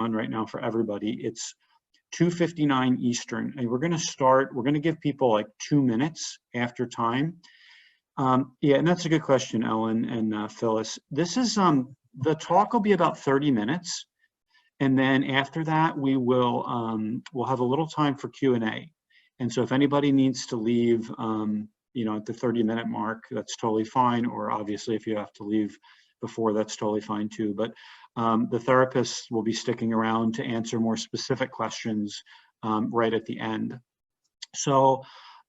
on right now for everybody. It's 2:59 Eastern, and we're going to give people like 2 minutes after time. Yeah, and that's a good question, Ellen and Phyllis. This is the talk will be about 30 minutes, and then after that we will we'll have a little time for Q&A. And so if anybody needs to leave, you know, at the 30-minute mark, that's totally fine. Or obviously, if you have to leave before, that's totally fine too. But the therapists will be sticking around to answer more specific questions right at the end. So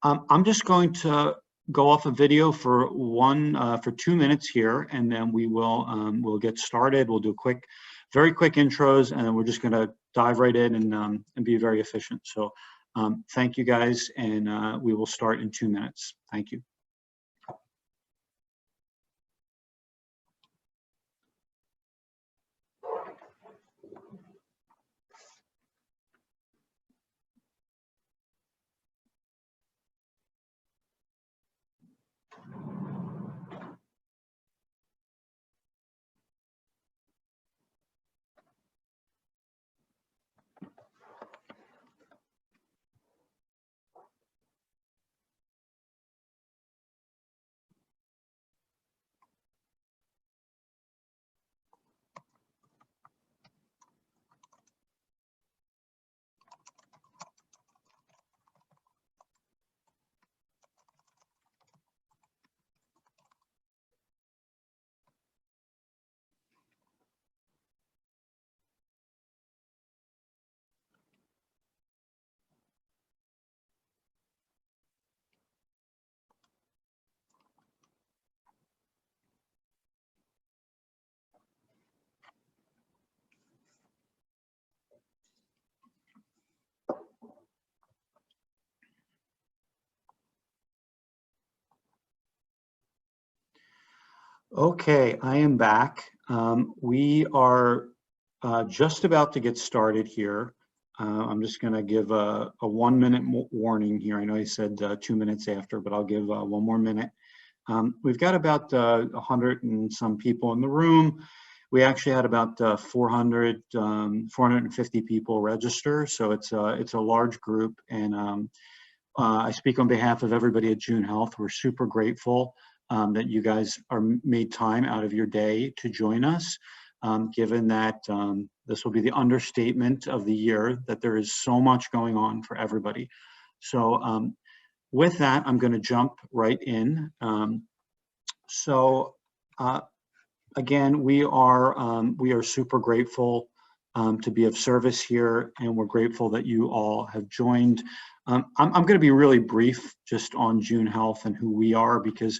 I'm just going to go off a video for 2 minutes here, and then we will we'll get started. We'll do very quick intros, and then we're just going to dive right in and be very efficient. So thank you guys, and we will start in 2 minutes. Thank you. Okay, I am back. We are just about to get started here. I'm just going to give a 1 minute warning here. I know you said 2 minutes after, but I'll give 1 more minute. We've got about 100 and some people in the room. We actually had about 450 people register, so it's a large group. And I speak on behalf of everybody at June Health. We're super grateful that you guys are made time out of your day to join us, given that this will be the understatement of the year, that there is so much going on for everybody. So with that, I'm going to jump right in. Again, we are super grateful to be of service here, and we're grateful that you all have joined. I'm going to be really brief just on June Health and who we are, because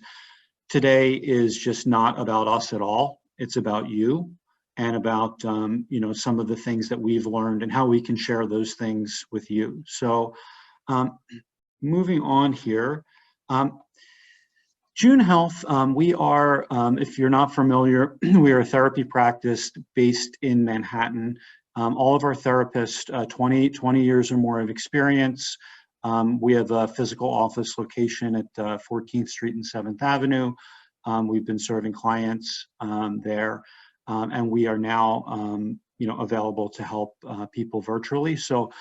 today is just not about us at all. It's about you and about you know, some of the things that we've learned and how we can share those things with you. So moving on here, June Health, we are, if you're not familiar, we are a therapy practice based in Manhattan. All of our therapists, 20 years or more of experience. We have a physical office location at 14th Street and 7th Avenue. We've been serving clients there, and we are now, you know, available to help people virtually. So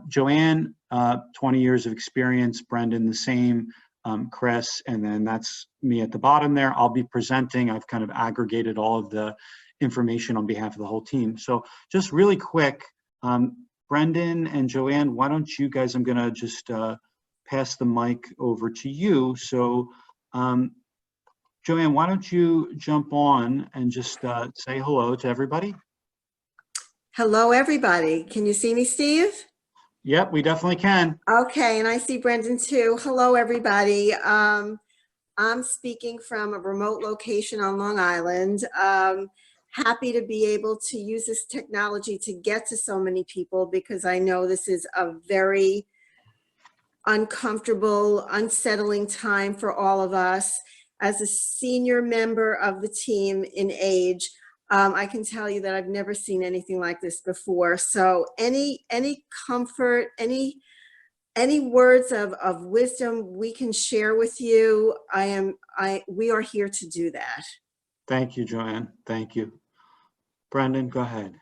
Joanne, 20 years of experience, Brendan the same, Chris, and then that's me at the bottom there. I'll be presenting. I've kind of aggregated all of the information on behalf of the whole team. So just really quick, Brendan and Joanne, why don't you guys, I'm going to just pass the mic over to you. So Joanne, why don't you jump on and just say hello to everybody? Hello, everybody. Can you see me, Steve? Yep, we definitely can. Okay, and I see Brendan too. Hello, everybody. I'm speaking from a remote location on Long Island. Happy to be able to use this technology to get to so many people, because I know this is a very uncomfortable, unsettling time for all of us. As a senior member of the team in age, I can tell you that I've never seen anything like this before. So any comfort, any words of wisdom we can share with you, we are here to do that. Thank you, Joanne. Thank you. Brendan, go ahead.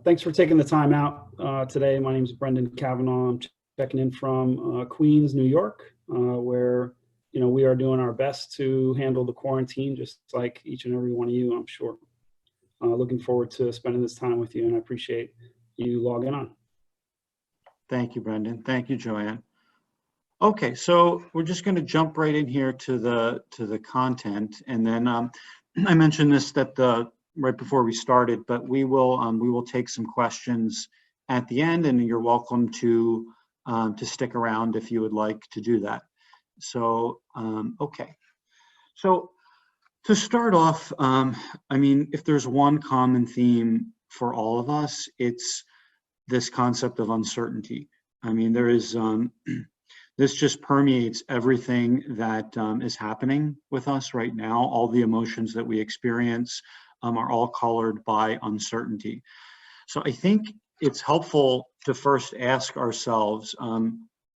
Thanks for taking the time out today. My name is Brendan Kavanaugh. I'm checking in from Queens, New York, where we are doing our best to handle the quarantine, just like each and every one of you, I'm sure. Looking forward to spending this time with you, and I appreciate you logging on. Thank you, Brendan. Thank you, Joanne. Okay, so we're just going to jump right in here to the content, and then I mentioned this right before we started, but we will take some questions at the end, and you're welcome to stick around if you would like to do that. So okay, so to start off, I mean, if there's one common theme for all of us, it's this concept of uncertainty. I mean, there is this just permeates everything that is happening with us right now. All the emotions that we experience are all colored by uncertainty. So I think it's helpful to first ask ourselves,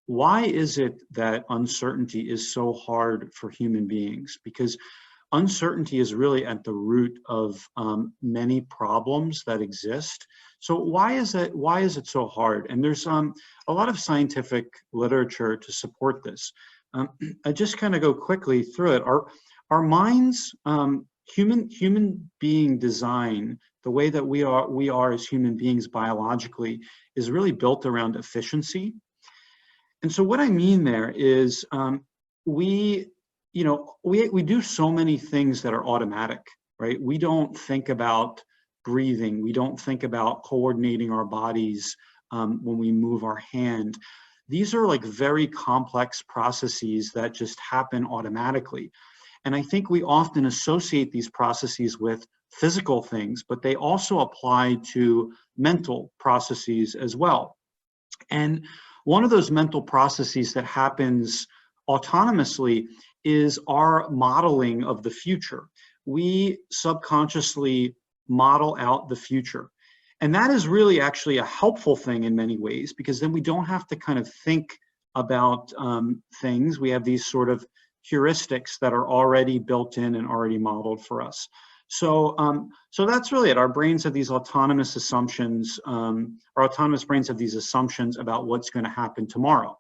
why is it that uncertainty is so hard for human beings? Because uncertainty is really at the root of many problems that exist. So why is it so hard? And there's a lot of scientific literature to support this. I just kind of go quickly through it. Our minds, human being design, the way that we are as human beings biologically, is really built around efficiency. And so what I mean there is we do so many things that are automatic, right? We don't think about breathing. We don't think about coordinating our bodies when we move our hand. These are like very complex processes that just happen automatically. And I think we often associate these processes with physical things, but they also apply to mental processes as well. And one of those mental processes that happens autonomously is our modeling of the future. We subconsciously model out the future. And that is really actually a helpful thing in many ways, because then we don't have to kind of think about things. We have these sort of heuristics that are already built in and already modeled for us. So that's really it. Our brains have these autonomous assumptions. Our autonomous brains have these assumptions about what's going to happen tomorrow.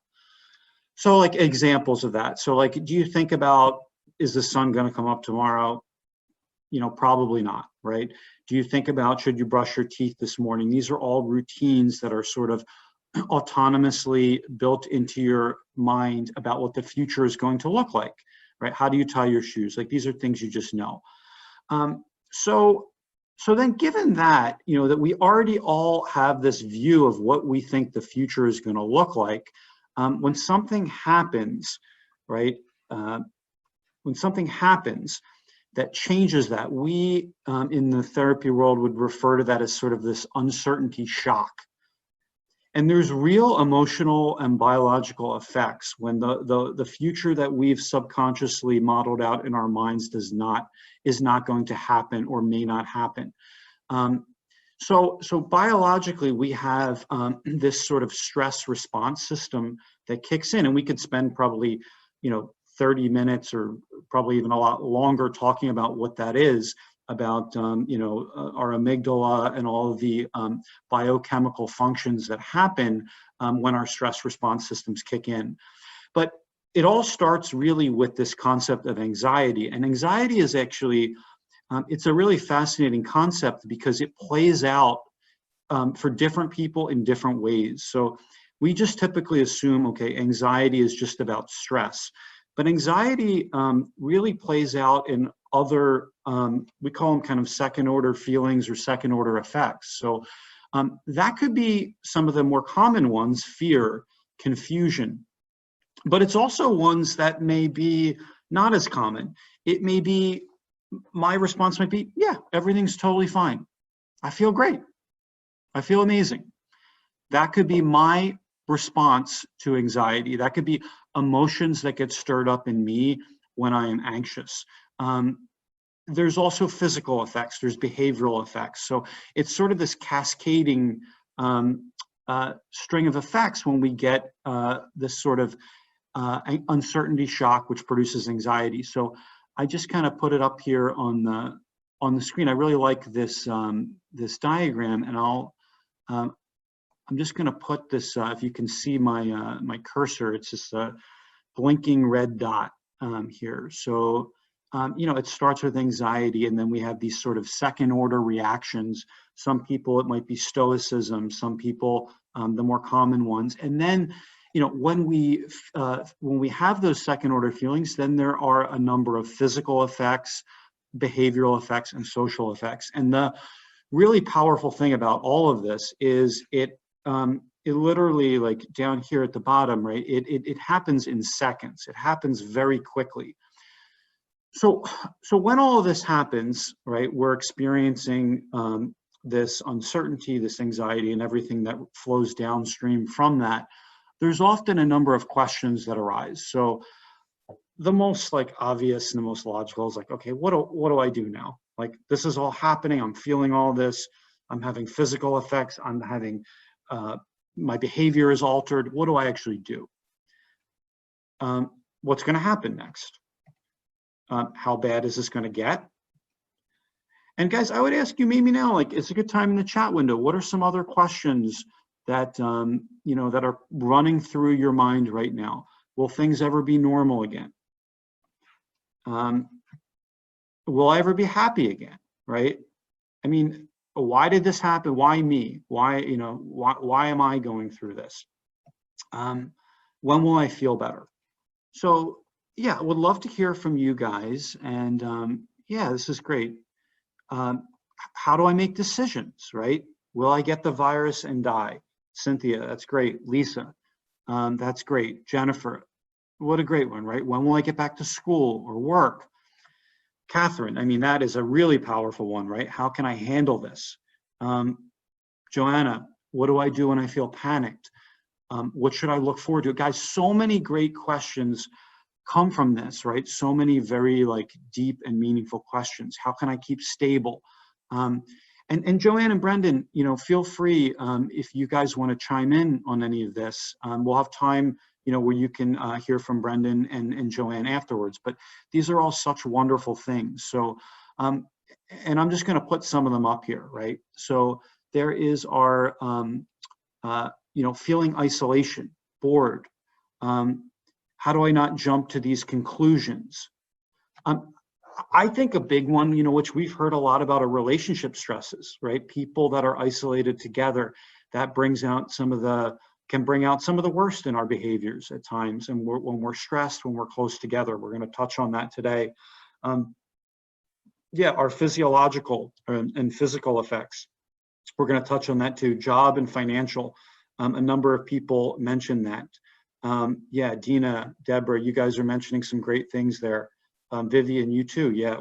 So like examples of that. So like, do you think about, is the sun going to come up tomorrow? Probably not, right? Do you think about, should you brush your teeth this morning? These are all routines that are sort of autonomously built into your mind about what the future is going to look like, right? How do you tie your shoes? Like, these are things you just know. So then given that, that we already all have this view of what we think the future is going to look like, when something happens, right? When something happens that changes that, we in the therapy world would refer to that as sort of this uncertainty shock. And there's real emotional and biological effects when the future that we've subconsciously modeled out in our minds is not going to happen or may not happen. So biologically, we have this sort of stress response system that kicks in, and we could spend probably 30 minutes or probably even a lot longer talking about what that is, about our amygdala and all of the biochemical functions that happen when our stress response systems kick in. But it all starts really with this concept of anxiety. And anxiety is actually, it's a really fascinating concept because it plays out for different people in different ways. So we just typically assume, okay, anxiety is just about stress. But anxiety really plays out in other, we call them kind of second order feelings or second order effects. So that could be some of the more common ones: fear, confusion. But it's also ones that may be not as common. It may be, my response might be, yeah, everything's totally fine. I feel great. I feel amazing. That could be my response to anxiety. That could be emotions that get stirred up in me when I am anxious. There's also physical effects, there's behavioral effects. So it's sort of this cascading string of effects when we get this sort of uncertainty shock, which produces anxiety. So I just kind of put it up here on on the screen, I really like this, this diagram, and I'm just going to put this, if you can see my, my cursor, it's just a blinking red dot here. So, you know, it starts with anxiety, and then we have these sort of second order reactions. Some people, it might be stoicism, some people, the more common ones. And then, you know, when we have those second order feelings, then there are a number of physical effects, behavioral effects, and social effects. And the really powerful thing about all of this is it literally, like down here at the bottom, right, it happens in seconds. It happens very quickly. So when all of this happens, right, we're experiencing this uncertainty, this anxiety, and everything that flows downstream from that. There's often a number of questions that arise. So the most like obvious and the most logical is like, okay, what do I do now? Like, this is all happening. I'm feeling all this. I'm having physical effects. I'm having, my behavior is altered. What do I actually do? What's going to happen next? How bad is this going to get? And guys, I would ask you maybe now, like, it's a good time in the chat window. What are some other questions that, you know, that are running through your mind right now? Will things ever be normal again? Will I ever be happy again, right? I mean, why did this happen? Why me? Why, you know, why am I going through this? When will I feel better? So yeah, I would love to hear from you guys. And yeah, this is great. How do I make decisions, right? Will I get the virus and die? Cynthia, that's great. Lisa, that's great. Jennifer, what a great one, right? When will I get back to school or work? Catherine, I mean, that is a really powerful one, right? How can I handle this? Joanna, what do I do when I feel panicked? What should I look forward to? Guys, so many great questions come from this, right? So many very like deep and meaningful questions. How can I keep stable? And Joanne and Brendan, you know, feel free if you guys want to chime in on any of this. We'll have time, you know, where you can hear from Brendan and Joanne afterwards. But these are all such wonderful things. So, and I'm just going to put some of them up here, right? So there is our, you know, feeling isolation, bored. How do I not jump to these conclusions? I think a big one, you know, which we've heard a lot about, are relationship stresses, right? People that are isolated together, that brings out some of the, can bring out some of the worst in our behaviors at times. And when we're stressed, when we're close together, we're going to touch on that today. Yeah, our physiological and physical effects. We're going to touch on that too. Job and financial. A number of people mentioned that. Yeah, Dina, Deborah, you guys are mentioning some great things there. Vivian, you too. Yeah,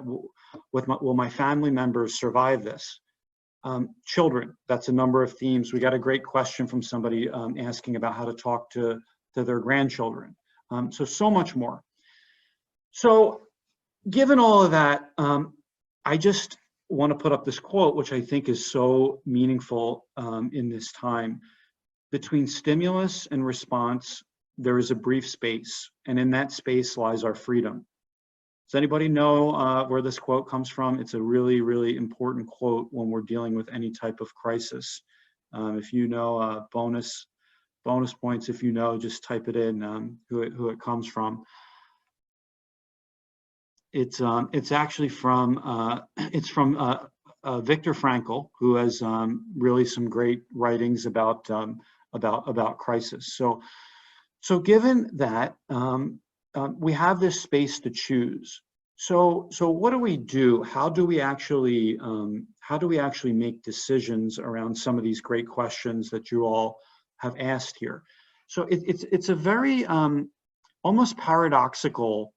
will my family members survive this? Children, that's a number of themes. We got a great question from somebody asking about how to talk to their grandchildren. So much more. So given all of that, I just want to put up this quote, which I think is so meaningful in this time. Between stimulus and response, there is a brief space, and in that space lies our freedom. Does anybody know where this quote comes from? It's a really, really important quote when we're dealing with any type of crisis. If you know, bonus points. If you know, just type it in who it comes from. It's actually from Viktor Frankl, who has really some great writings about crisis. So given that we have this space to choose, so what do we do? How do we actually make decisions around some of these great questions that you all have asked here? So it's a very almost paradoxical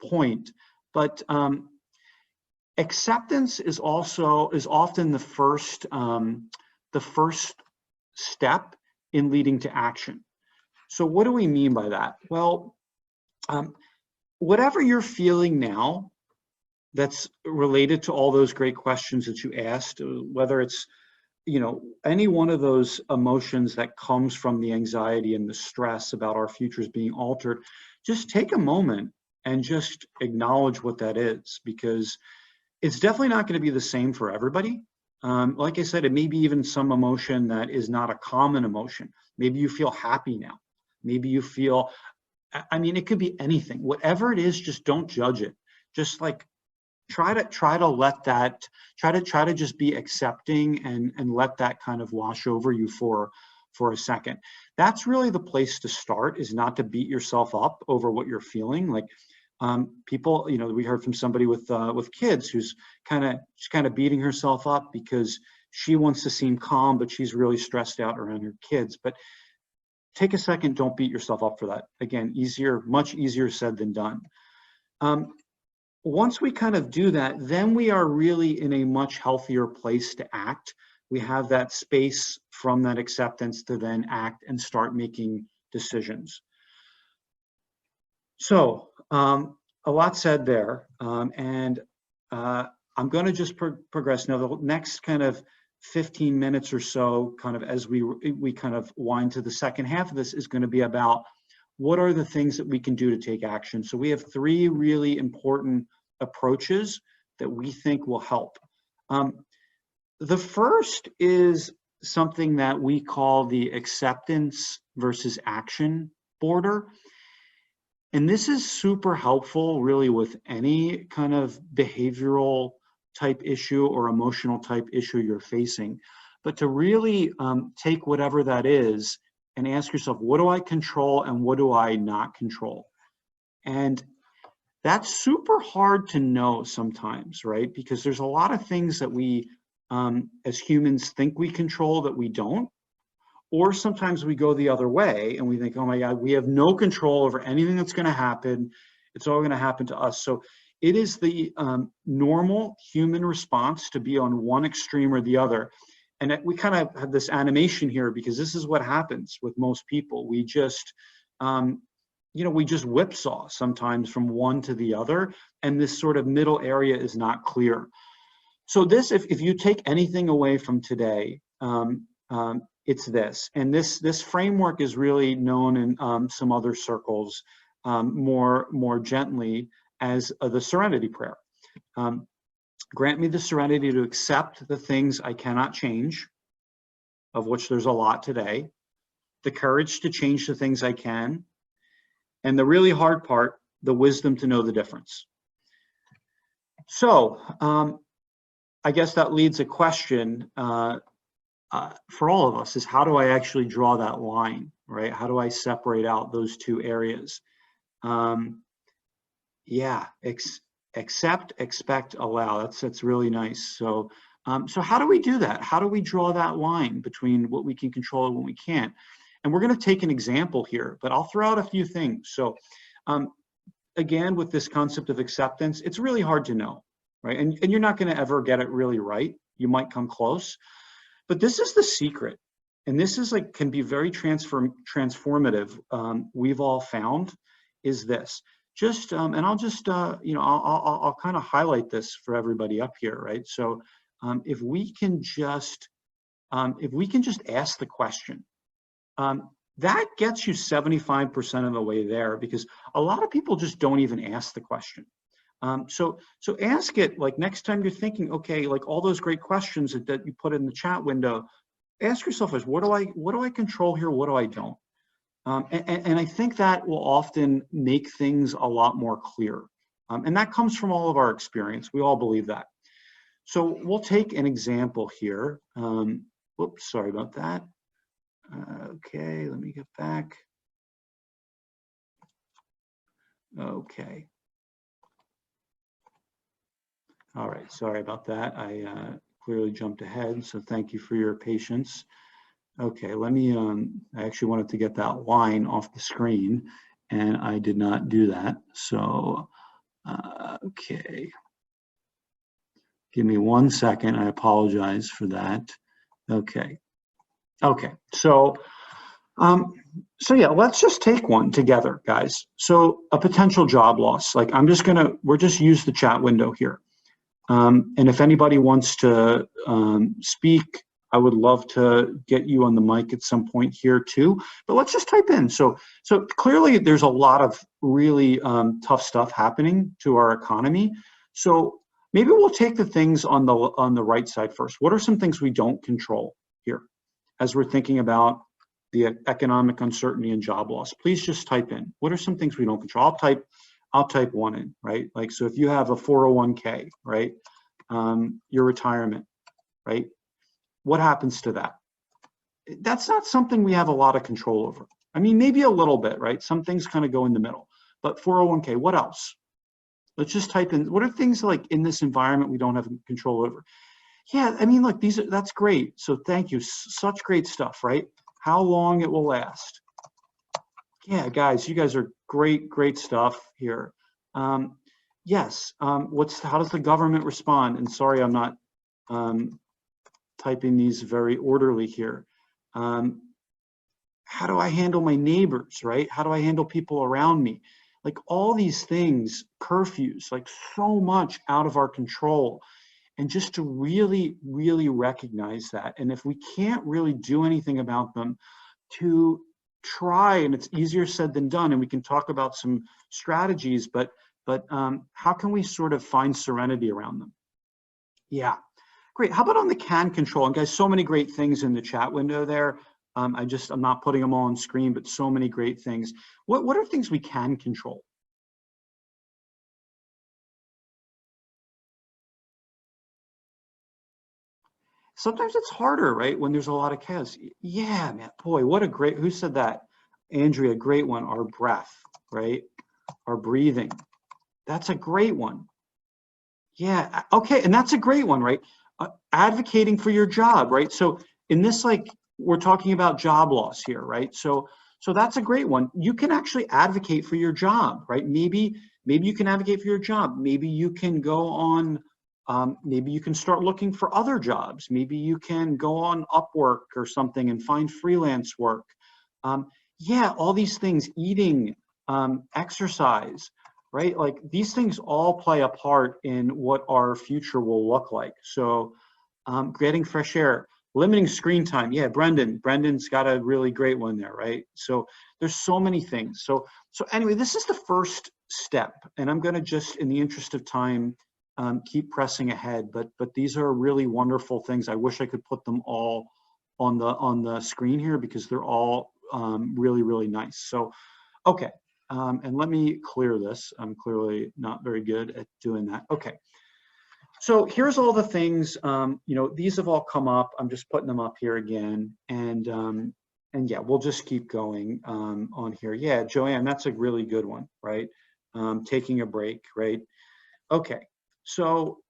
point, but acceptance is often the first step in leading to action. So what do we mean by that? Well, whatever you're feeling now that's related to all those great questions that you asked, whether it's, you know, any one of those emotions that comes from the anxiety and the stress about our futures being altered, just take a moment and just acknowledge what that is, because It's definitely not going to be the same for everybody. Like I said, it may be even some emotion that is not a common emotion. Maybe you feel happy now. Maybe you feel, I mean, it could be anything. Whatever it is, just don't judge it. Just like try to let that, try to just be accepting and let that kind of wash over you for a second. That's really the place to start, is not to beat yourself up over what you're feeling. Like people, you know, we heard from somebody with kids who's kind of beating herself up because she wants to seem calm, but she's really stressed out around her kids. But take a second, don't beat yourself up for that. Again, much easier said than done. Once we kind of do that, then we are really in a much healthier place to act. We have that space from that acceptance to then act and start making decisions. So a lot said there, and I'm going to just progress now. The next kind of 15 minutes or so, kind of as we kind of wind to the second half of this, is going to be about what are the things that we can do to take action. So we have 3 really important approaches that we think will help. The first is something that we call the acceptance versus action border. And this is super helpful really with any kind of behavioral type issue or emotional type issue you're facing. But to really take whatever that is and ask yourself, what do I control and what do I not control? And that's super hard to know sometimes, right? Because there's a lot of things that we as humans think we control that we don't. Or sometimes we go the other way and we think, oh my God, we have no control over anything that's going to happen. It's all going to happen to us. So it is the normal human response to be on one extreme or the other. And we kind of have this animation here because this is what happens with most people. We just, we just whipsaw sometimes from one to the other. And this sort of middle area is not clear. So this, if you take anything away from today, it's this. And this framework is really known in some other circles more gently as the serenity prayer. Grant me the serenity to accept the things I cannot change, of which there's a lot today, the courage to change the things I can, and the really hard part, the wisdom to know the difference. So I guess that leads a question for all of us, is how do I actually draw that line, right? How do I separate out those 2 areas? Accept, expect, allow. That's really nice. So how do we do that? How do we draw that line between what we can control and what we can't? And we're going to take an example here, but I'll throw out a few things. So again, with this concept of acceptance, it's really hard to know, right? And you're not going to ever get it really right. You might come close. But this is the secret, and this is can be very transformative. We've all found is this. Just and I'll just I'll kind of highlight this for everybody up here, right? So if we can just ask the question, that gets you 75% of the way there, because a lot of people just don't even ask the question. So ask it, like next time you're thinking, okay, like all those great questions that you put in the chat window, ask yourself is, what do I control here? What do I don't? And I think that will often make things a lot more clear. And that comes from all of our experience. We all believe that. So we'll take an example here. Whoops, sorry about that. Okay, let me get back. Okay. All right, sorry about that. I clearly jumped ahead, so thank you for your patience. Okay, let me, I actually wanted to get that line off the screen, and I did not do that. So, okay. Give me 1 second, I apologize for that. Okay, so yeah, let's just take one together, guys. So a potential job loss, like we're just use the chat window here. And if anybody wants to speak, I would love to get you on the mic at some point here too, but let's just type in. So clearly there's a lot of really tough stuff happening to our economy. So maybe we'll take the things on the right side first. What are some things we don't control here as we're thinking about the economic uncertainty and job loss? Please just type in, what are some things we don't control? I'll type one in, right? Like, so if you have a 401k, right? Your retirement, right? What happens to that? That's not something we have a lot of control over. I mean, maybe a little bit, right? Some things kind of go in the middle, but 401k, what else? Let's just type in, what are things like in this environment we don't have control over? Yeah, I mean, look, that's great. So thank you, such great stuff, right? How long it will last. Yeah, guys, you guys are great stuff here. Yes, how does the government respond? And sorry, I'm not typing these very orderly here. How do I handle my neighbors, right? How do I handle people around me? Like all these things, curfews, like so much out of our control. And just to really recognize that. And if we can't really do anything about them, to try, and it's easier said than done, and we can talk about some strategies, but how can we sort of find serenity around them? Yeah, great. How about on the can control? And guys, so many great things in the chat window there. I'm not putting them all on screen, but so many great things. What are things we can control? Sometimes it's harder, right? When there's a lot of chaos. Yeah, man, boy, what a great, who said that? Andrea, great one. Our breath, right? Our breathing. That's a great one. Yeah, okay, and that's a great one, right? Advocating for your job, right? So in this, like, we're talking about job loss here, right? So that's a great one. You can actually advocate for your job, right? Maybe you can advocate for your job. Maybe you can go on, maybe you can start looking for other jobs. Maybe you can go on Upwork or something and find freelance work. Yeah, all these things, eating, exercise, right? Like these things all play a part in what our future will look like. So getting fresh air, limiting screen time. Yeah, Brendan's got a really great one there, right? So there's so many things. So anyway, this is the first step, and I'm gonna just, in the interest of time, keep pressing ahead, but these are really wonderful things. I wish I could put them all on the screen here because they're all really nice. So, okay, and let me clear this. I'm clearly not very good at doing that. Okay, so here's all the things. You know, these have all come up. I'm just putting them up here again, and yeah, we'll just keep going on here. Yeah, Joanne, that's a really good one, right? Taking a break, right? Okay. So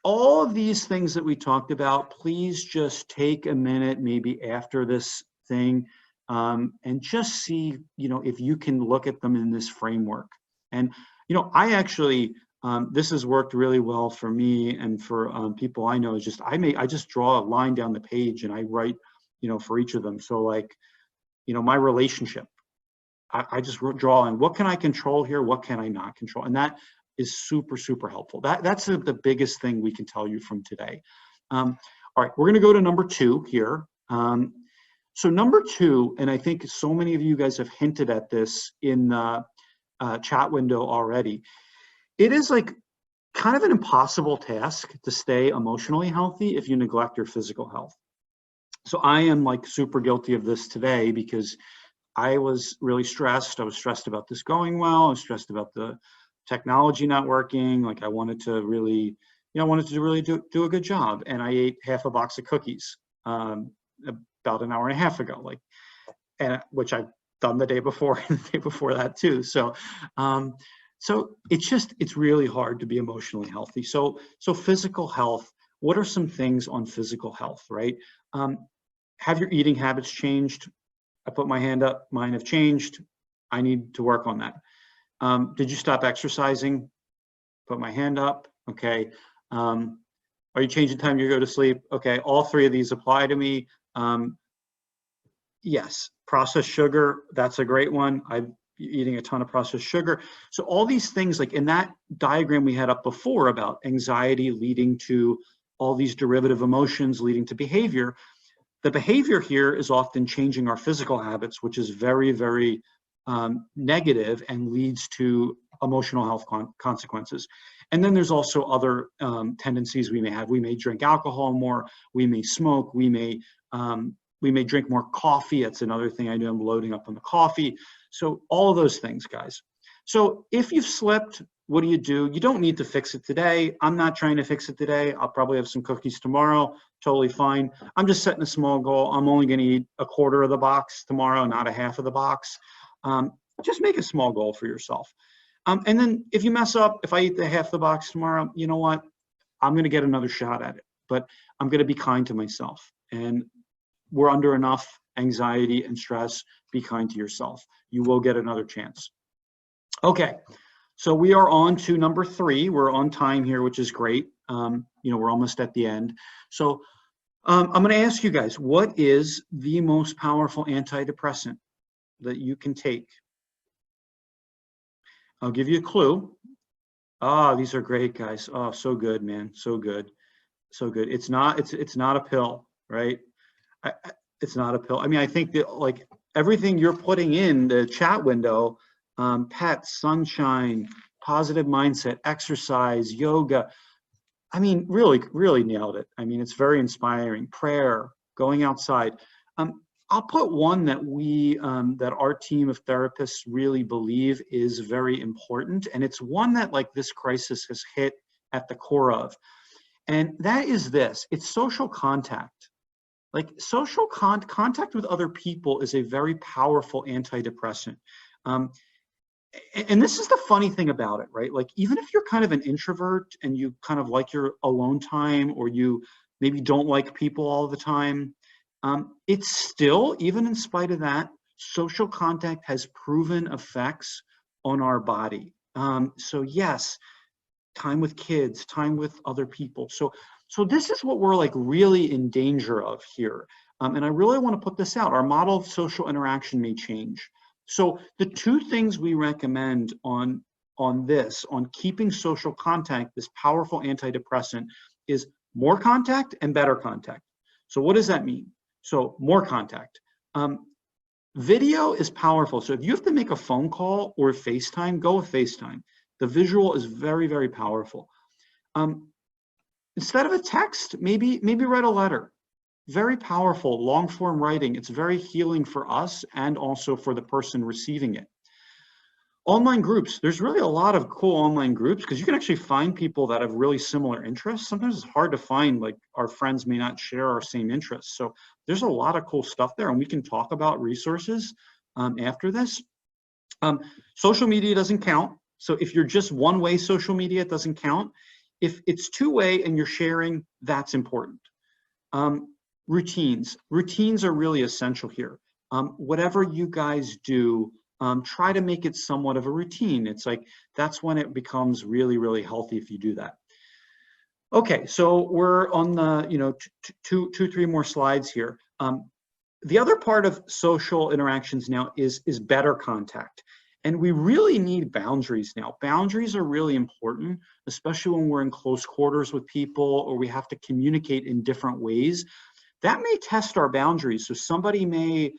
all of these things that we talked about, please just take a minute, maybe after this thing, and just see, you know, if you can look at them in this framework. And, you know, I actually, this has worked really well for me and for people I know. Is just, I just draw a line down the page and I write, you know, for each of them. So like, you know, my relationship, I just draw in what can I control here? What can I not control? And that is super helpful. That's the biggest thing we can tell you from today. All right, we're gonna go to number 2 here. So number 2, and I think so many of you guys have hinted at this in the chat window already. It is like kind of an impossible task to stay emotionally healthy if you neglect your physical health. So I am like super guilty of this today because I was really stressed. I was stressed about this going well. I was stressed about the technology not working. Like I wanted to really, you know, do a good job. And I ate half a box of cookies about an hour and a half ago, like, and which I've done the day before and the day before that too. So, so it's really hard to be emotionally healthy. So physical health, what are some things on physical health, right? Have your eating habits changed? I put my hand up, mine have changed. I need to work on that. Did you stop exercising? Put my hand up. Okay. Are you changing time you go to sleep? Okay. All 3 of these apply to me. Yes. Processed sugar. That's a great one. I'm eating a ton of processed sugar. So all these things, like in that diagram we had up before about anxiety leading to all these derivative emotions leading to behavior. The behavior here is often changing our physical habits, which is very negative and leads to emotional health consequences. And then there's also other tendencies we may have. We may drink alcohol more, we may smoke, we may drink more coffee. That's another thing I do. I'm loading up on the coffee. So all of those things, guys. So if you've slipped, what do? You don't need to fix it today. I'm not trying to fix it today. I'll probably have some cookies tomorrow. Totally fine. I'm just setting a small goal. I'm only going to eat a quarter of the box tomorrow, not a half of the box. Just make a small goal for yourself. And then if you mess up, if I eat the half the box tomorrow, you know what? I'm going to get another shot at it. But I'm going to be kind to myself. And we're under enough anxiety and stress. Be kind to yourself. You will get another chance. Okay. So we are on to number 3. We're on time here, which is great. We're almost at the end. So I'm going to ask you guys, what is the most powerful antidepressant that you can take? I'll give you a clue. These are great, guys. Oh, so good, man. So good. So good. It's not a pill, right? It's not a pill. I mean, I think that like everything you're putting in the chat window, pets, sunshine, positive mindset, exercise, yoga. I mean, really, really nailed it. I mean, it's very inspiring. Prayer, going outside. I'll put one that that our team of therapists really believe is very important. And it's one that like this crisis has hit at the core of. And that is this, it's social contact. Like social contact with other people is a very powerful antidepressant. And this is the funny thing about it, right? Like, even if you're kind of an introvert and you kind of like your alone time, or you maybe don't like people all the time, it's still, even in spite of that, social contact has proven effects on our body. So yes, time with kids, time with other people. So this is what we're like really in danger of here. And I really want to put this out. Our model of social interaction may change. So the 2 things we recommend on keeping social contact, this powerful antidepressant, is more contact and better contact. So what does that mean? So more contact. Video is powerful. So if you have to make a phone call or FaceTime, go with FaceTime. The visual is very, very powerful. Instead of a text, maybe write a letter. Very powerful, long form writing. It's very healing for us and also for the person receiving it. Online groups, there's really a lot of cool online groups because you can actually find people that have really similar interests. Sometimes it's hard to find, like our friends may not share our same interests. So there's a lot of cool stuff there, and we can talk about resources after this. Social media doesn't count. So if you're just one-way social media, it doesn't count. If it's 2-way and you're sharing, that's important. Routines are really essential here. Whatever you guys do, try to make it somewhat of a routine. It's like, that's when it becomes really, really healthy if you do that. Okay, so we're on the, 3 more slides here. The other part of social interactions now is better contact. And we really need boundaries now. Boundaries are really important, especially when we're in close quarters with people or we have to communicate in different ways. That may test our boundaries. So somebody may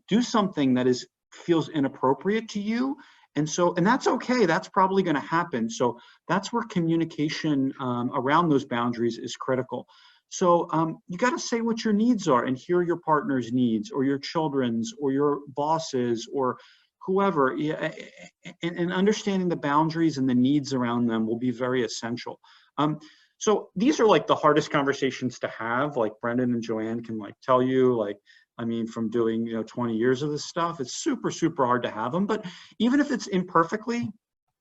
do something that feels inappropriate to you. And that's okay. That's probably going to happen. So that's where communication around those boundaries is critical. So you got to say what your needs are and hear your partner's needs or your children's or your boss's or whoever. And understanding the boundaries and the needs around them will be very essential. So these are like the hardest conversations to have. Like Brendan and Joanne can like tell you, like, I mean, from doing 20 years of this stuff, it's super, super hard to have them. But even if it's imperfectly,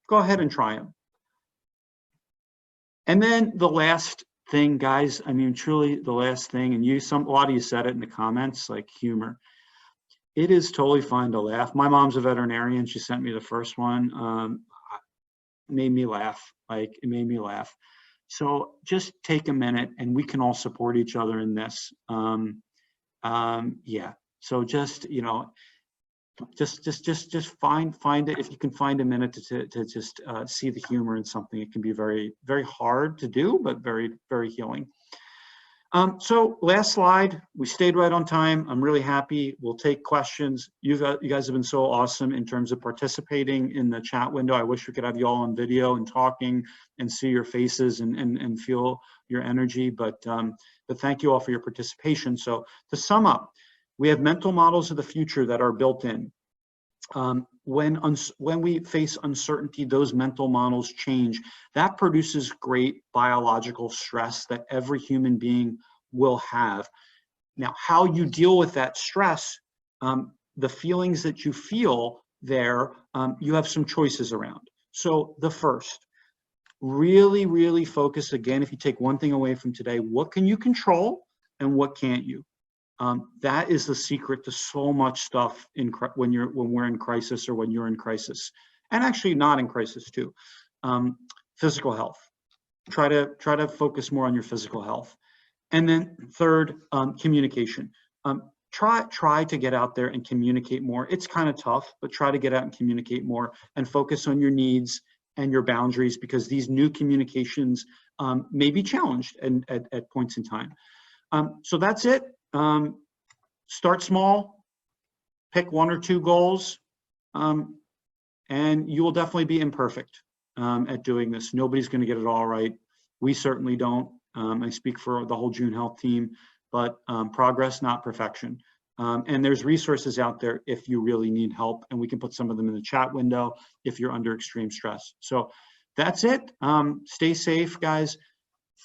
go ahead and try them. And then the last thing, guys, I mean, truly the last thing, and a lot of you said it in the comments, like humor. It is totally fine to laugh. My mom's a veterinarian. She sent me the first one. Made me laugh. Like, it made me laugh. So just take a minute, and we can all support each other in this. Yeah. So just just find it. If you can find a minute to just see the humor in something, it can be very, very hard to do, but very, very healing. So last slide, we stayed right on time. I'm really happy. We'll take questions. You guys have been so awesome in terms of participating in the chat window. I wish we could have you all on video and talking and see your faces and feel your energy, but thank you all for your participation. So to sum up, we have mental models of the future that are built in. When we face uncertainty, those mental models change. That produces great biological stress that every human being will have. Now, how you deal with that stress, the feelings that you feel there, you have some choices around. So the first, really, really focus again, if you take one thing away from today, what can you control and what can't you? That is the secret to so much stuff when we're in crisis or when you're in crisis, and actually not in crisis too. Physical health. Try to focus more on your physical health, and then third, communication. Try to get out there and communicate more. It's kind of tough, but try to get out and communicate more and focus on your needs and your boundaries, because these new communications may be challenged at points in time. So that's it. Start small, pick 1 or 2 goals, and you will definitely be imperfect at doing this. Nobody's going to get it all right. We certainly don't. I speak for the whole June Health team, but progress, not perfection. And there's resources out there if you really need help, and we can put some of them in the chat window if you're under extreme stress. So that's it. Stay safe, guys.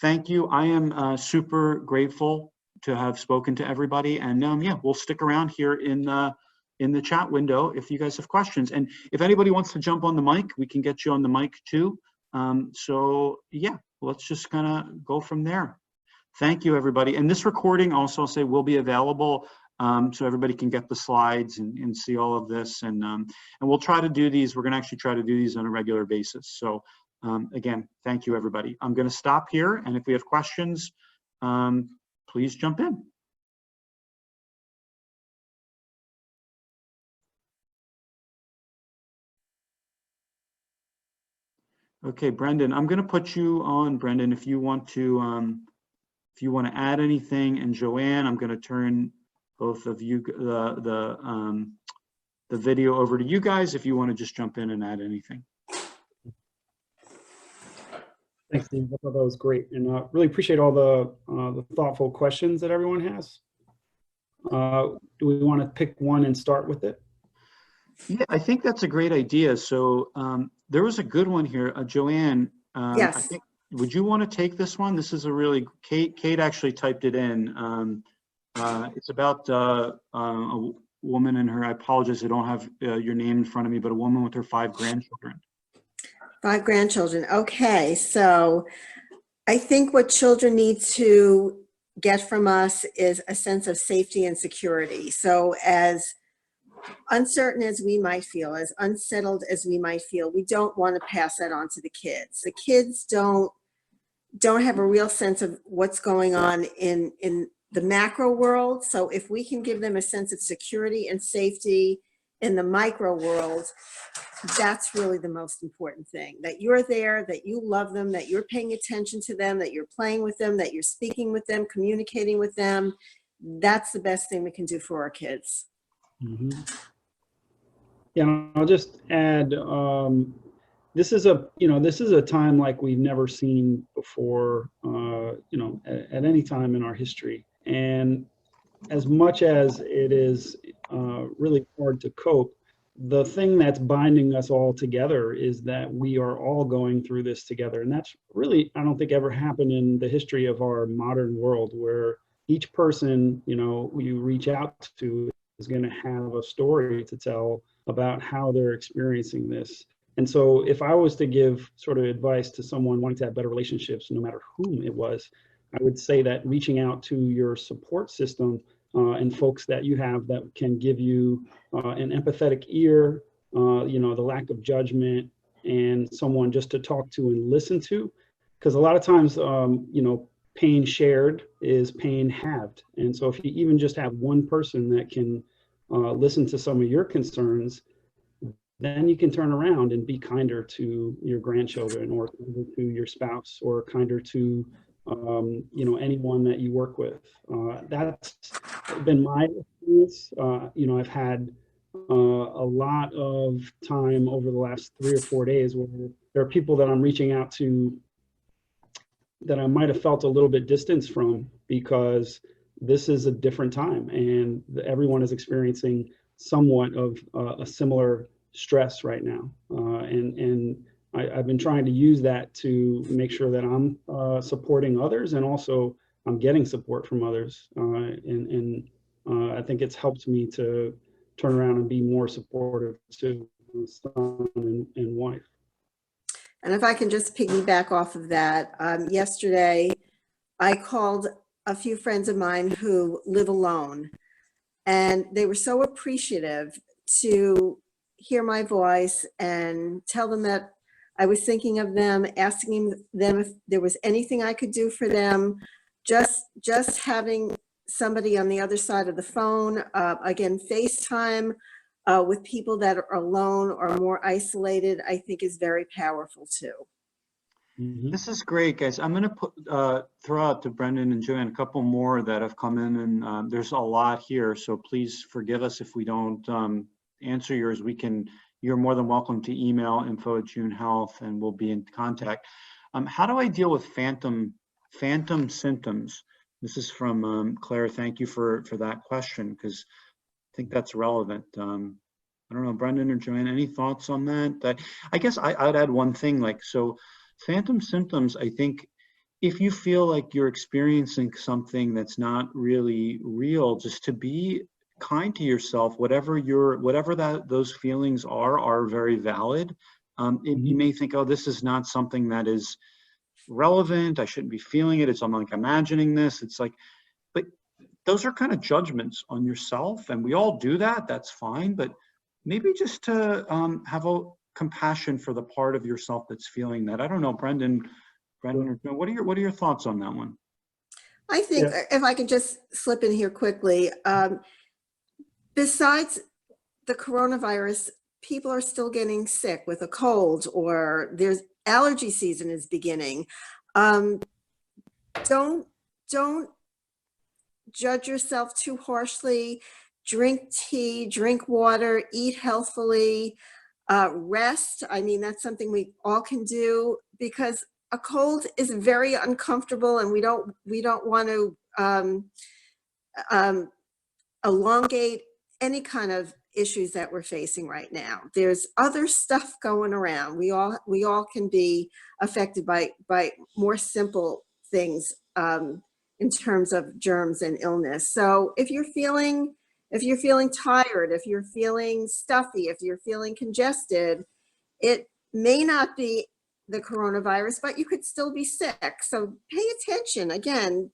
Thank you. I am super grateful to have spoken to everybody, and yeah, we'll stick around here in the chat window if you guys have questions. And if anybody wants to jump on the mic, we can get you on the mic too. So yeah, let's just kind of go from there. Thank you, everybody. And this recording also, I'll say, will be available so everybody can get the slides and see all of this. And we'll try to do these. We're going to actually try to do these on a regular basis. So again, thank you, everybody. I'm going to stop here, and if we have questions, please jump in. Okay, Brendan, I'm going to put you on, Brendan, if you want to add anything, and Joanne, I'm going to turn both of you the video over to you guys if you want to just jump in and add anything. Thanks, Steve. I thought that was great, and really appreciate all the thoughtful questions that everyone has. Do we want to pick one and start with it? Yeah, I think that's a great idea. So there was a good one here, Joanne. Yes. I think, would you want to take this one? This is a really, Kate actually typed it in. It's about a woman and her, I apologize, I don't have your name in front of me, but a woman with her 5 grandchildren. 5 grandchildren. Okay, so I think what children need to get from us is a sense of safety and security. So as uncertain as we might feel, as unsettled as we might feel, we don't want to pass that on to the kids. The kids don't have a real sense of what's going on in the macro world. So if we can give them a sense of security and safety in the micro world, that's really the most important thing. That you're there, that you love them, that you're paying attention to them, that you're playing with them, that you're speaking with them, communicating with them. That's the best thing we can do for our kids. Mm-hmm. Yeah, I'll just add, this is a time like we've never seen before, at any time in our history. And as much as it is really hard to cope, the thing that's binding us all together is that we are all going through this together. And that's really, I don't think, ever happened in the history of our modern world, where each person, you reach out to is going to have a story to tell about how they're experiencing this. And so if I was to give sort of advice to someone wanting to have better relationships, no matter whom it was, I would say that reaching out to your support system and folks that you have that can give you an empathetic ear, the lack of judgment, and someone just to talk to and listen to. Because a lot of times, pain shared is pain halved. And so if you even just have one person that can listen to some of your concerns, then you can turn around and be kinder to your grandchildren, or kinder to your spouse, or kinder to anyone that you work with. That's been my experience. I've had a lot of time over the last 3 or 4 days where there are people that I'm reaching out to that I might have felt a little bit distance from, because this is a different time and everyone is experiencing somewhat of a similar stress right now. I've been trying to use that to make sure that I'm supporting others, and also I'm getting support from others. I think it's helped me to turn around and be more supportive to son and wife. And if I can just piggyback off of that, yesterday I called a few friends of mine who live alone, and they were so appreciative to hear my voice and tell them that I was thinking of them, asking them if there was anything I could do for them. Just having somebody on the other side of the phone, again, FaceTime, with people that are alone or more isolated, I think is very powerful too. Mm-hmm. This is great, guys. I'm going to throw out to Brendan and Joanne a couple more that have come in, and there's a lot here, so please forgive us if we don't answer yours. You're more than welcome to email info@JuneHealth, and we'll be in contact. How do I deal with phantom symptoms? This is from Claire. Thank you for that question, because I think that's relevant. I don't know, Brendan or Joanne, any thoughts on that? I guess I'd add one thing, so phantom symptoms, I think if you feel like you're experiencing something that's not really real, just to be kind to yourself. Whatever those feelings are very valid. You may think, oh, this is not something that is relevant. I shouldn't be feeling it. I'm like imagining this. It's like, but those are kind of judgments on yourself, and we all do that. That's fine, but maybe just to have a compassion for the part of yourself that's feeling that. I don't know, Brendan, what are your thoughts on that one? I think if I can just slip in here quickly, besides the coronavirus, people are still getting sick with a cold, or there's allergy season is beginning. Don't judge yourself too harshly. Drink tea, drink water, eat healthfully, rest. I mean, that's something we all can do, because a cold is very uncomfortable, and we don't want to elongate any kind of issues that we're facing right now. There's other stuff going around. We all can be affected by more simple things in terms of germs and illness. So if you're feeling tired, if you're feeling stuffy, if you're feeling congested, it may not be the coronavirus, but you could still be sick. So pay attention. Again,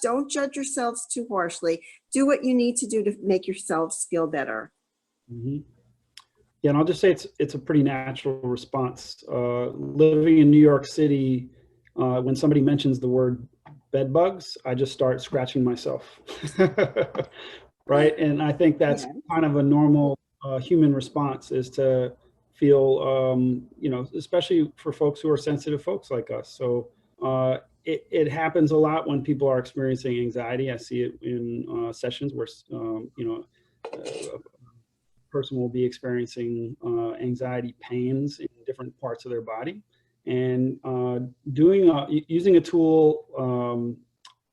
don't judge yourselves too harshly. Do what you need to do to make yourselves feel better. Mm-hmm. Yeah, and I'll just say it's a pretty natural response. Living in New York City, when somebody mentions the word bed bugs, I just start scratching myself. Right? And I think that's kind of a normal human response, is to feel, especially for folks who are sensitive folks like us. So it happens a lot when people are experiencing anxiety. I see it in sessions where, a person will be experiencing anxiety pains in different parts of their body. And using a tool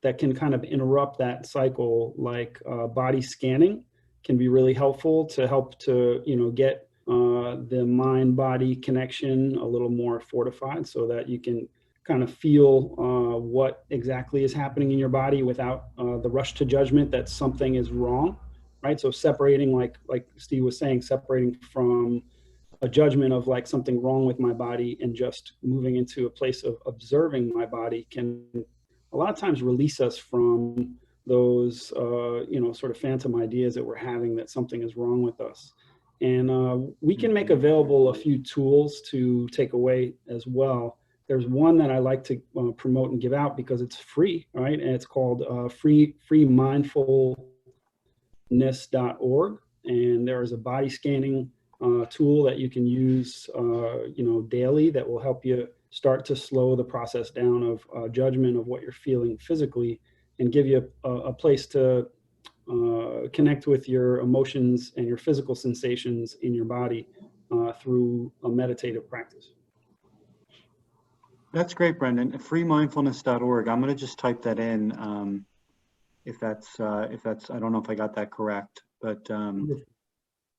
that can kind of interrupt that cycle, like body scanning, can be really helpful to help to get the mind-body connection a little more fortified, so that you can kind of feel what exactly is happening in your body without the rush to judgment that something is wrong, right? So separating, like Steve was saying, separating from a judgment of like something wrong with my body, and just moving into a place of observing my body can a lot of times release us from those, sort of phantom ideas that we're having that something is wrong with us. And we can make available a few tools to take away as well. There's one that I like to promote and give out because it's free, right? And it's called freemindfulness.org. And there is a body scanning tool that you can use, daily, that will help you start to slow the process down of judgment of what you're feeling physically, and give you a place to connect with your emotions and your physical sensations in your body through a meditative practice. That's great, Brendan. Freemindfulness.org. I'm going to just type that in. If that's, I don't know if I got that correct, but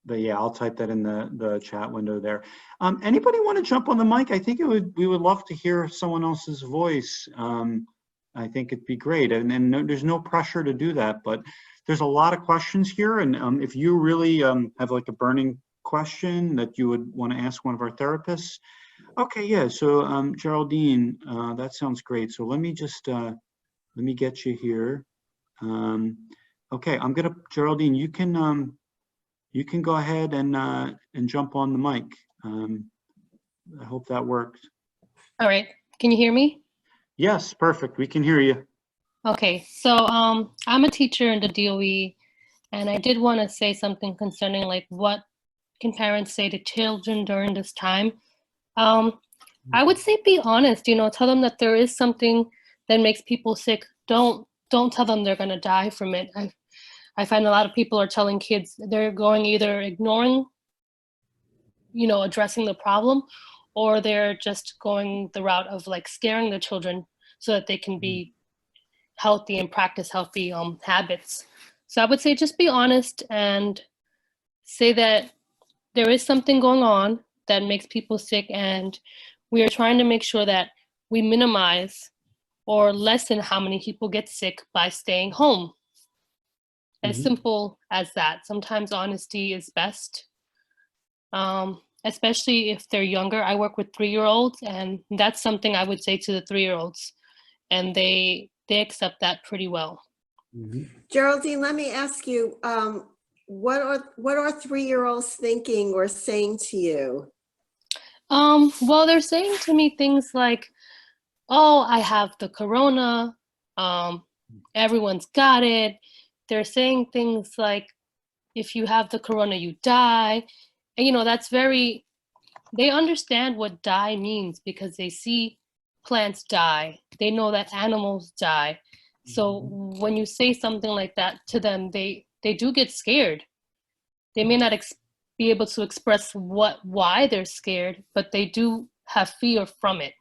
yeah, I'll type that in the chat window there. Anybody want to jump on the mic? I think we would love to hear someone else's voice. I think it'd be great. And there's no pressure to do that, but there's a lot of questions here. And if you really have like a burning question that you would want to ask one of our therapists. Okay, yeah, so Geraldine, that sounds great. So let me just, let me get you here. Okay, Geraldine, you can go ahead and jump on the mic. I hope that worked. All right, can you hear me? Yes, perfect, we can hear you. Okay, so I'm a teacher in the DOE, and I did want to say something concerning like what can parents say to children during this time. I would say be honest, tell them that there is something that makes people sick. Don't tell them they're going to die from it. I find a lot of people are telling kids they're going either ignoring, addressing the problem, or they're just going the route of like scaring the children so that they can be healthy and practice healthy habits. So I would say just be honest and say that there is something going on that makes people sick, and we are trying to make sure that we minimize or lessen how many people get sick by staying home. As simple as that. Sometimes honesty is best, especially if they're younger. I work with 3-year-olds, and that's something I would say to the 3-year-olds, and they accept that pretty well. Geraldine, let me ask you, what are 3-year-olds thinking or saying to you? Well, they're saying to me things like, oh, I have the corona, everyone's got it. They're saying things like, if you have the corona, you die. And that's they understand what die means because they see plants die. They know that animals die. So when you say something like that to them, they do get scared. They may not be able to express why they're scared, but they do have fear from it.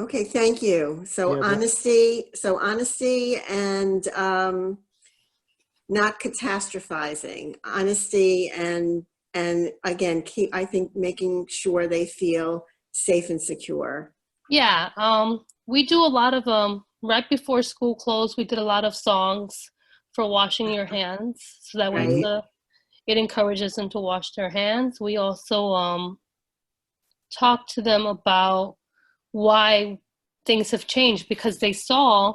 Okay, thank you. So Yeah, honesty and not catastrophizing. Honesty and again, I think making sure they feel safe and secure. Yeah, we do a lot of right before school closed, we did a lot of songs for washing your hands, so that way it encourages them to wash their hands. We also talk to them about why things have changed, because they saw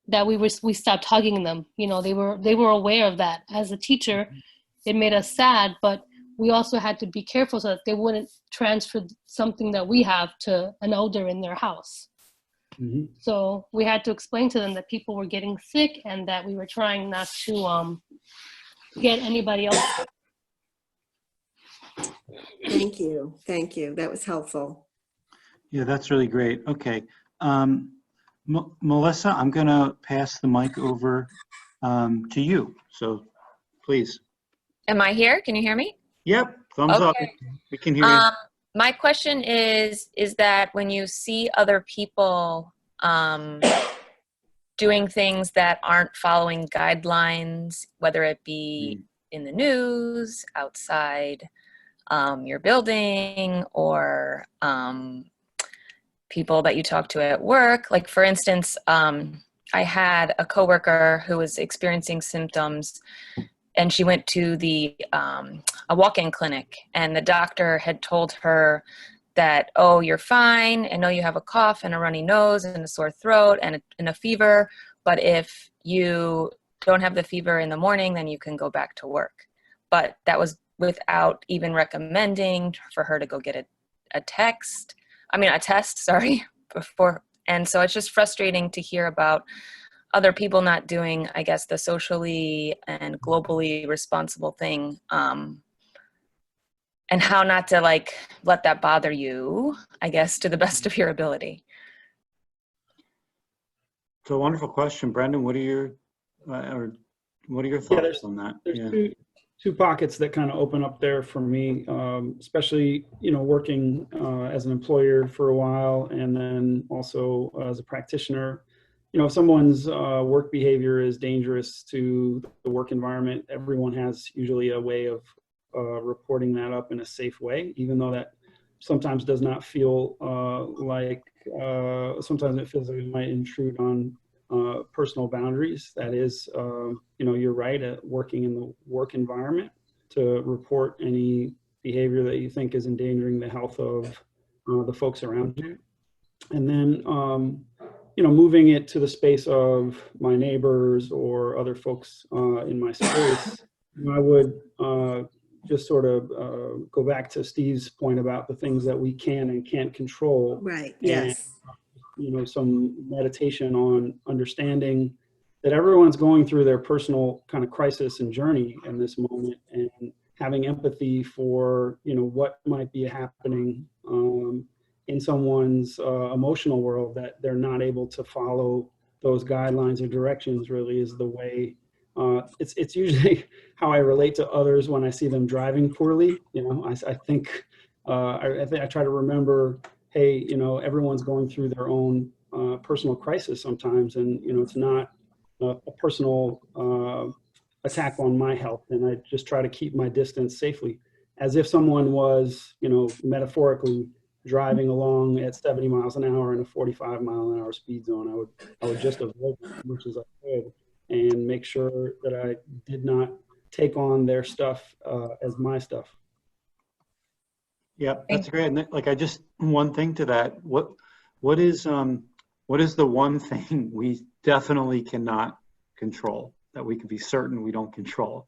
that we stopped hugging them. They were aware of that. As a teacher, it made us sad, but we also had to be careful so that they wouldn't transfer something that we have to an elder in their house. So we had to explain to them that people were getting sick and that we were trying not to get anybody else. Thank you. That was helpful. Yeah, that's really great. Okay. Melissa, I'm going to pass the mic over to you. So please. Am I here? Can you hear me? Yep. Thumbs up. We can hear you. My question is that when you see other people doing things that aren't following guidelines, whether it be in the news, outside your building, or people that you talk to at work, like for instance, I had a coworker who was experiencing symptoms, and she went to a walk-in clinic, and the doctor had told her that, oh, you're fine. I know you have a cough and a runny nose and a sore throat and a fever, but if you don't have the fever in the morning, then you can go back to work. But that was without even recommending for her to go get a test, before. And so it's just frustrating to hear about other people not doing, I guess, the socially and globally responsible thing. and how not to like let that bother you, I guess, to the best of your ability. So wonderful question, Brendan. What are your Yeah, thoughts on that? there's two pockets that kind of open up there for me, especially, working as an employer for a while, and then also as a practitioner. If someone's work behavior is dangerous to the work environment, everyone has usually a way of reporting that up in a safe way, even though that sometimes does not feel sometimes it feels like it might intrude on personal boundaries. That is, you're right, at working in the work environment to report any behavior that you think is endangering the health of the folks around you. And then, moving it to the space of my neighbors or other folks in my space, I would just sort of go back to Steve's point about the things that we can and can't control. Right, And, yes. some meditation on understanding that everyone's going through their personal kind of crisis and journey in this moment, and having empathy for, what might be happening in someone's emotional world, that they're not able to follow those guidelines or directions really is the way. It's usually how I relate to others when I see them driving poorly. I think I try to remember, hey, everyone's going through their own personal crisis sometimes, and it's not a personal attack on my health, and I just try to keep my distance safely, as if someone was, metaphorically driving along at 70 miles an hour in a 45-mile-an-hour speed zone. I would just avoid it as much as I could, and make sure that I did not take on their stuff as my stuff. Yeah, that's great. And one thing to that, what is the one thing we definitely cannot control, that we can be certain we don't control?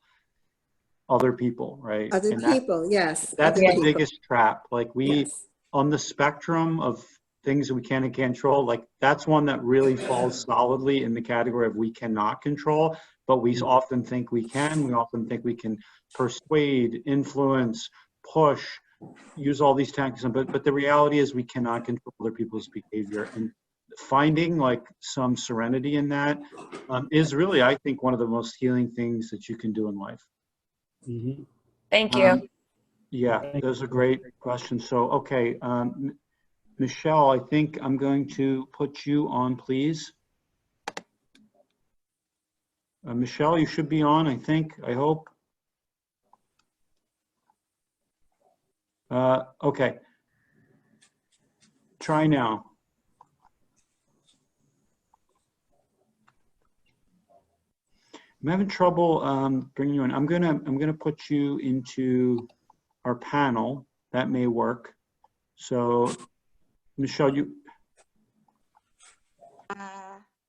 Other people, right? Other people, yes. That's other the people. biggest trap. Like Yes. on the spectrum of things that we can and can't control, like that's one that really falls solidly in the category of we cannot control, but we often think we can. We often think we can persuade, influence, push, use all these tactics, but the reality is we cannot control other people's behavior. And finding like some serenity in that is really, I think, one of the most healing things that you can do in life. Mm-hmm. Thank you. Yeah, those are great questions. So, okay, Michelle, I think I'm going to put you on, please. Michelle, you should be on, I hope. Okay. Try now. I'm having trouble bringing you in. I'm gonna put you into our panel. That may work. So, Michelle,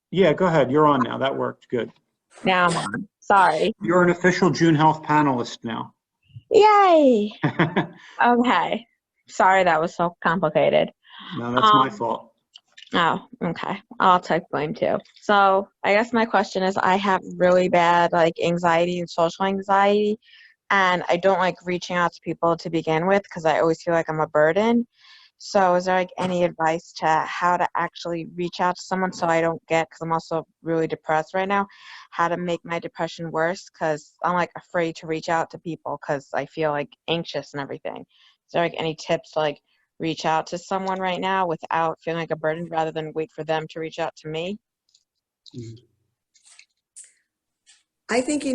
yeah, go ahead. You're on now. That worked. Good. Now I'm on. Sorry. You're an official June Health panelist now. Yay. Okay. Sorry that was so complicated. No, that's my fault. Oh, okay. I'll take blame too. So I guess my question is, I have really bad anxiety and social anxiety, and I don't like reaching out to people to begin with because I always feel like I'm a burden. So is there any advice to how to actually reach out to someone so I don't get, because I'm also really depressed right now, how to make my depression worse, because I'm afraid to reach out to people because I feel anxious and everything. Is there any tips to reach out to someone right now without feeling like a burden rather than wait for them to reach out to me? I think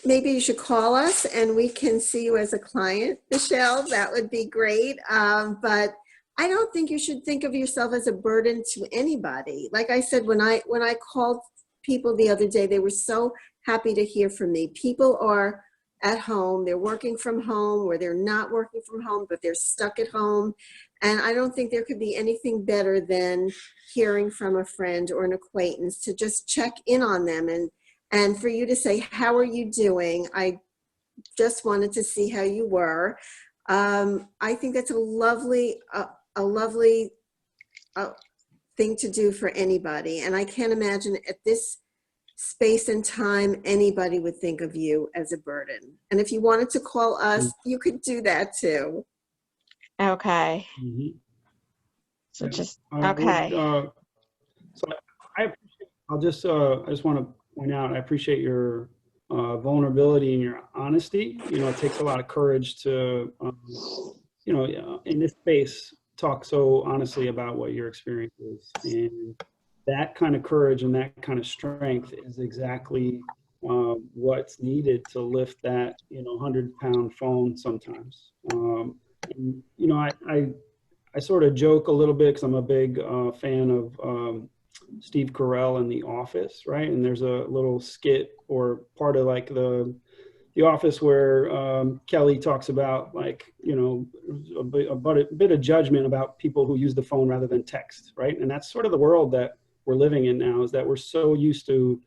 maybe you should call us and we can see you as a client, Michelle. That would be great. But I don't think you should think of yourself as a burden to anybody. Like I said, when I called people the other day, they were so happy to hear from me. People are at home, they're working from home, or they're not working from home, but they're stuck at home. And I don't think there could be anything better than hearing from a friend or an acquaintance to just check in on them and for you to say, how are you doing? I just wanted to see how you were. I think that's a lovely thing to do for anybody. And I can't imagine at this space and time, anybody would think of you as a burden. And if you wanted to call us, you could do that too. Okay. Mhm. So Yeah, just, I would, okay. So I appreciate, I just want to point out, I appreciate your vulnerability and your honesty. You know, it takes a lot of courage to, you know, in this space, talk so honestly about what your experience is. And that kind of courage and that kind of strength is exactly what's needed to lift that, you know, 100-pound phone sometimes. And, you know, I sort of joke a little bit because I'm a big fan of Steve Carell in The Office, right? And there's a little skit or part of like the Office where Kelly talks about, like, you know, a bit of judgment about people who use the phone rather than text, right? And that's sort of the world that we're living in now, is that we're so used to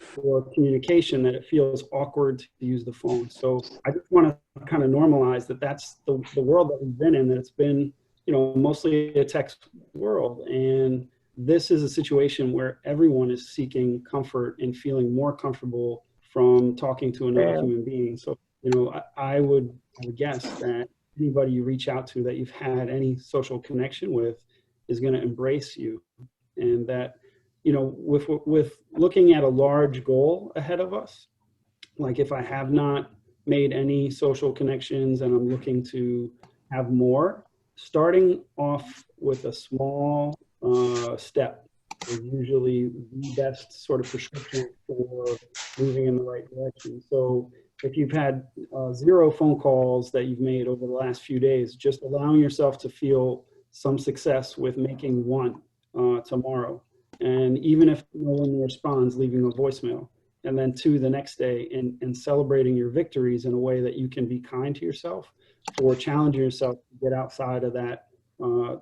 for communication that it feels awkward to use the phone. So I just want to kind of normalize that that's the world that we've been in, that it's been, you know, mostly a text world. And this is a situation where everyone is seeking comfort and feeling more comfortable from talking to another human being. So, you know, I would guess that anybody you reach out to that you've had any social connection with is going to embrace you. And that, you know, with looking at a large goal ahead of us, like if I have not made any social connections and I'm looking to have more, starting off with a small step is usually the best sort of prescription for moving in the right direction. So if you've had 0 phone calls that you've made over the last few days, just allowing yourself to feel some success with making 1 tomorrow. And even if no one responds, leaving a voicemail. And then 2 the next day, and celebrating your victories in a way that you can be kind to yourself for challenging yourself to get outside of that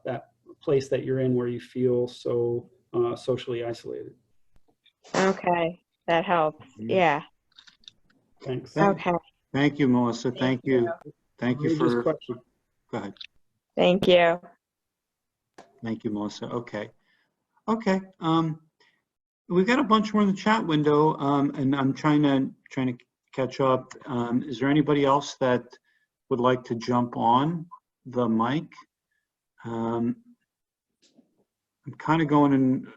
that place that you're in where you feel so socially isolated. Okay, that helps. Yeah. Thanks. Okay. Thank you, Melissa. Thank you. Thank you for, go ahead. Thank you. Thank you, Melissa. Okay. Okay. We've got a bunch more in the chat window, and I'm trying to catch up. Is there anybody else that would like to jump on the mic? I'm kind of going in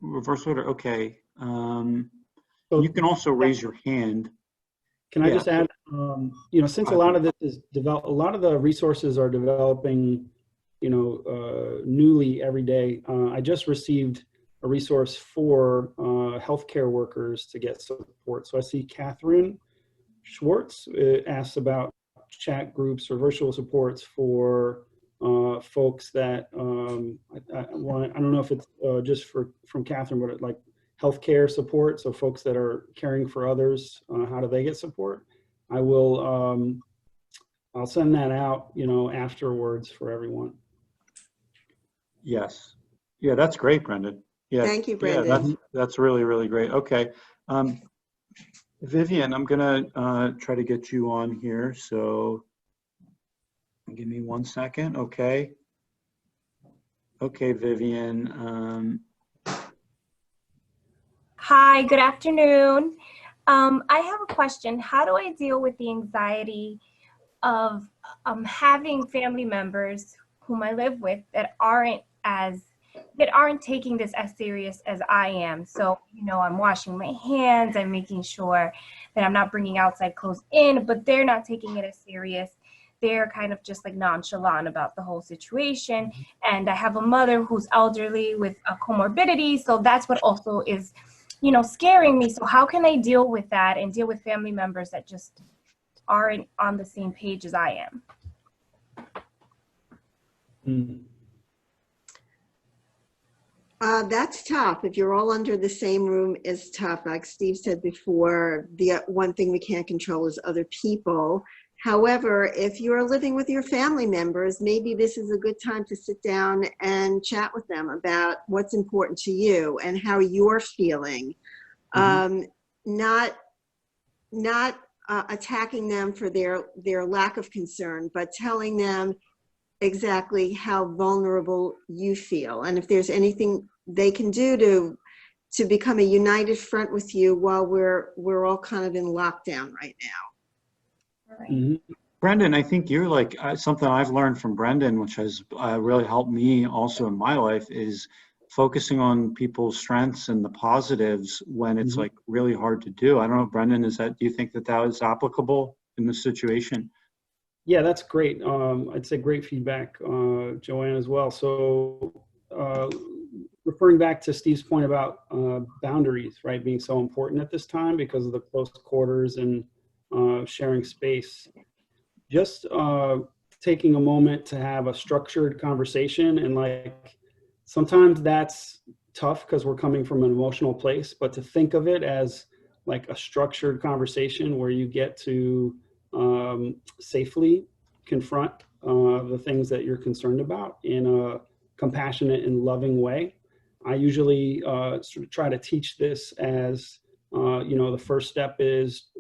reverse order. Okay. So you can also raise your hand. Can I just add, you know, since a lot of this is a lot of the resources are developing, you know, newly every day. I just received a resource for healthcare workers to get support. So I see Catherine Schwartz asks about chat groups or virtual supports for folks that I don't know if it's just from Catherine, but like healthcare support. So folks that are caring for others, how do they get support? I will, I'll send that out, you know, afterwards for everyone. Yes. Yeah, that's great, Brendan. Yeah. Thank you, Brendan. Yeah, that's really, really great. Okay. Vivian, I'm gonna try to get you on here. So give me 1 second. Okay. Okay, Vivian. Hi, good afternoon. I have a question. How do I deal with the anxiety of having family members whom I live with that aren't taking this as serious as I am? So, you know, I'm washing my hands, I'm making sure that I'm not bringing outside clothes in, but they're not taking it as serious. They're kind of just like nonchalant about the whole situation. And I have a mother who's elderly with a comorbidity, so that's what also is, you know, scaring me. So how can I deal with that and deal with family members that just aren't on the same page as I am? That's tough. If you're all under the same room, is tough. Like Steve said before, the one thing we can't control is other people. However, if you're living with your family members, maybe this is a good time to sit down and chat with them about what's important to you and how you're feeling. Not attacking them for their lack of concern, but telling them exactly how vulnerable you feel. And if there's anything they can do to become a united front with you while we're all kind of in lockdown right now. All right. Mhm. Brendan, I think you're like something I've learned from Brendan, which has really helped me also in my life, is focusing on people's strengths and the positives when it's like really hard to do. I don't know, Brendan, do you think that is applicable in this situation? Yeah, that's great. I'd say great feedback, Joanne, as well. So referring back to Steve's point about boundaries, right, being so important at this time because of the close quarters and sharing space. Just taking a moment to have a structured conversation, and like sometimes that's tough because we're coming from an emotional place, but to think of it as like a structured conversation where you get to safely confront the things that you're concerned about in a compassionate and loving way. I usually sort of try to teach this as, the first step is,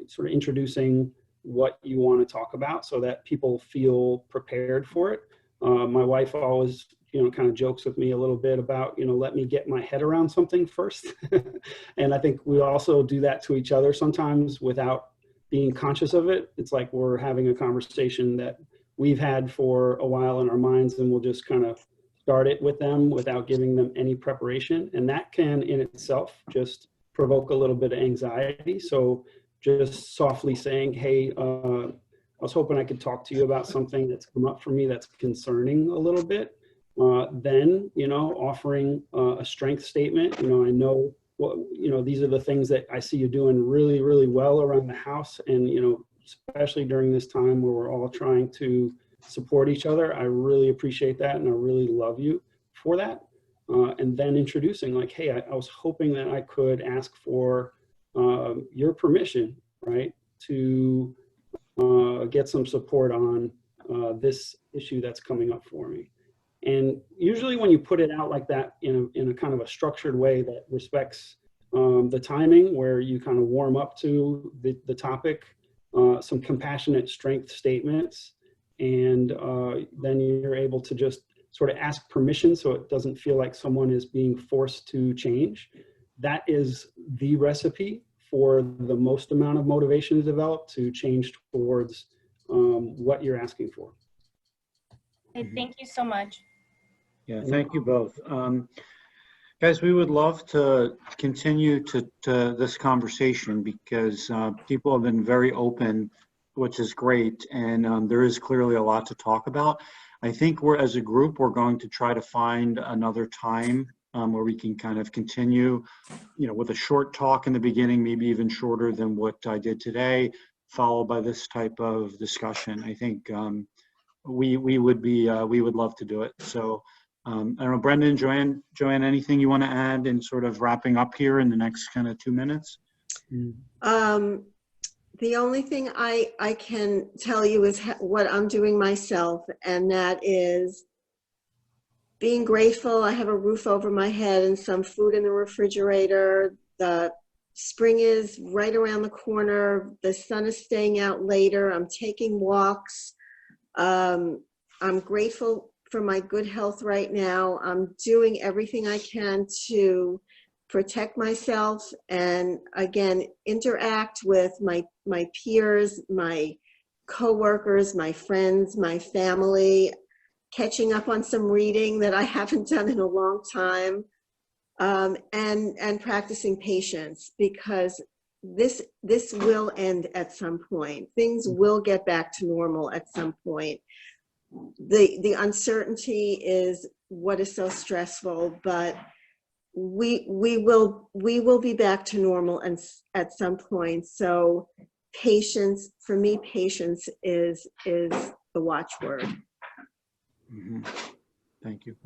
sort of introducing what you want to talk about so that people feel prepared for it. My wife always, kind of jokes with me a little bit about, let me get my head around something first. And I think we also do that to each other sometimes without being conscious of it. It's like we're having a conversation that we've had for a while in our minds, and we'll just kind of start it with them without giving them any preparation. And that can in itself just provoke a little bit of anxiety. So just softly saying, hey, I was hoping I could talk to you about something that's come up for me that's concerning a little bit. Then, offering a strength statement. I know what, these are the things that I see you doing really, really well around the house. And, especially during this time where we're all trying to support each other, I really appreciate that. And I really love you for that. And then introducing like, hey, I was hoping that I could ask for your permission, right, to get some support on this issue that's coming up for me. And usually when you put it out like that in a kind of a structured way that respects the timing, where you kind of warm up to the topic, some compassionate strength statements, and then you're able to just sort of ask permission so it doesn't feel like someone is being forced to change. That is the recipe for the most amount of motivation to develop to change towards what you're asking for. Okay, thank you so much. Yeah, thank you both. Guys, we would love to continue to this conversation because people have been very open, which is great. And there is clearly a lot to talk about. I think as a group, we're going to try to find another time where we can kind of continue, with a short talk in the beginning, maybe even shorter than what I did today, followed by this type of discussion. I think we would love to do it. So I don't know, Brendan, Joanne, anything you want to add in sort of wrapping up here in the next kind of 2 minutes? The only thing I can tell you is what I'm doing myself, and that is being grateful. I have a roof over my head and some food in the refrigerator. The spring is right around the corner. The sun is staying out later. I'm taking walks. I'm grateful for my good health right now. I'm doing everything I can to protect myself and, again, interact with my peers, my coworkers, my friends, my family, catching up on some reading that I haven't done in a long time, and practicing patience, because this will end at some point. Things will get back to normal at some point. The uncertainty is what is so stressful, but we will be back to normal and at some point. So patience, for me, patience is the watchword. Mm-hmm. Thank you.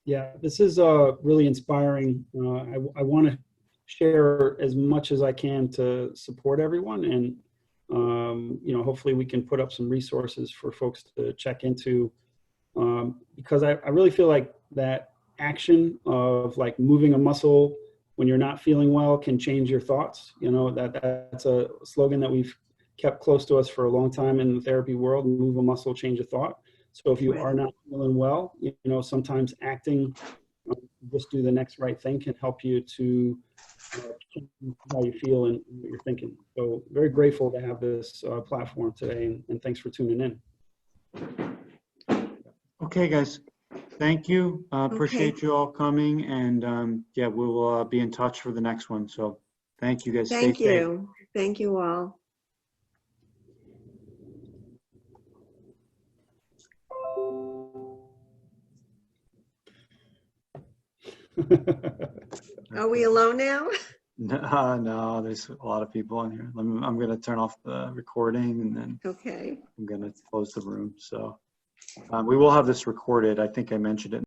Yeah, this is really inspiring. I want to share as much as I can to support everyone, and hopefully we can put up some resources for folks to check into, because I really feel like that action of like moving a muscle when you're not feeling well can change your thoughts. That's a slogan that we've kept close to us for a long time in the therapy world. Move a muscle, change a thought. So if you are not feeling well, sometimes acting just do the next right thing can help you to change how you feel and what you're thinking. So very grateful to have this platform today, and thanks for tuning in. Okay, guys. Thank you. Appreciate you all coming, and yeah, we'll be in touch for the next one. So thank you, guys. Stay Thank safe. you. Thank you all. Are we alone now? No, there's a lot of people on here. I'm going to turn off the recording, and then Okay. I'm going to close the room. So we will have this recorded. I think I mentioned it